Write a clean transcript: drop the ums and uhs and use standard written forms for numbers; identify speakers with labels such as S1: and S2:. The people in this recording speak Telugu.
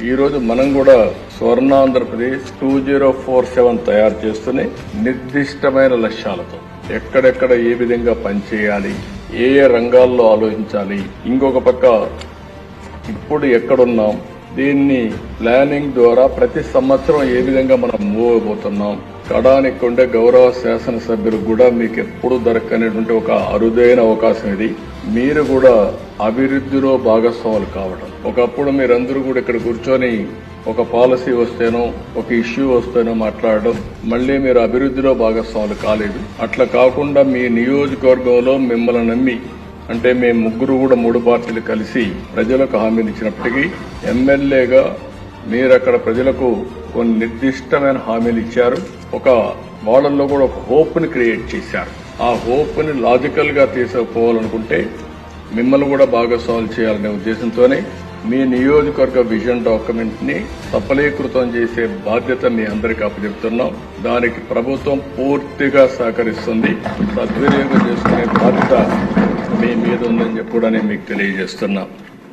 S1: ఈ రోజు మనం కూడా స్వర్ణాంధ్రప్రదేశ్ 2047 తయారు చేస్తూనే నిర్దిష్టమైన లక్ష్యాలతో ఎక్కడెక్కడ ఏ విధంగా పనిచేయాలి, ఏ రంగాల్లో ఆలోచించాలి, ఇంకొక పక్క ఇప్పుడు ఎక్కడున్నాం, దీన్ని ప్లానింగ్ ద్వారా ప్రతి సంవత్సరం ఏ విధంగా మనం మూవ్ అయిపోతున్నాం. కడానికి ఉండే గౌరవ శాసనసభ్యులు కూడా మీకు ఎప్పుడు దొరకనేటువంటి ఒక అరుదైన అవకాశం ఇది. మీరు కూడా అభివృద్ధిలో భాగస్వాములు కావడం. ఒకప్పుడు మీరందరూ కూడా ఇక్కడ కూర్చొని ఒక పాలసీ వస్తేనో ఒక ఇష్యూ వస్తేనో మాట్లాడడం, మళ్లీ మీరు అభివృద్ధిలో భాగస్వాములు కాలేదు. అట్లా కాకుండా మీ నియోజకవర్గంలో మిమ్మల్ని నమ్మి, అంటే మేము ముగ్గురు కూడా 3 పార్టీలు కలిసి ప్రజలకు హామీలు ఇచ్చినప్పటికీ ఎమ్మెల్యేగా మీరు అక్కడ ప్రజలకు కొన్ని నిర్దిష్టమైన హామీలు ఇచ్చారు. ఒక వాళ్ళల్లో కూడా ఒక హోప్ ని క్రియేట్ చేశారు. ఆ హోప్ ని లాజికల్ గా తీసుకుపోవాలనుకుంటే మిమ్మల్ని కూడా భాగస్వాములు చేయాలనే ఉద్దేశంతోనే మీ నియోజకవర్గ విజన్ డాక్యుమెంట్ ని సఫలీకృతం చేసే బాధ్యత మీ అందరికీ అప్పచెప్తున్నాం. దానికి ప్రభుత్వం పూర్తిగా సహకరిస్తుంది. సద్వినియోగం చేసుకునే బాధ్యత మీ మీద ఉందని చెప్పి మీకు తెలియజేస్తున్నాం.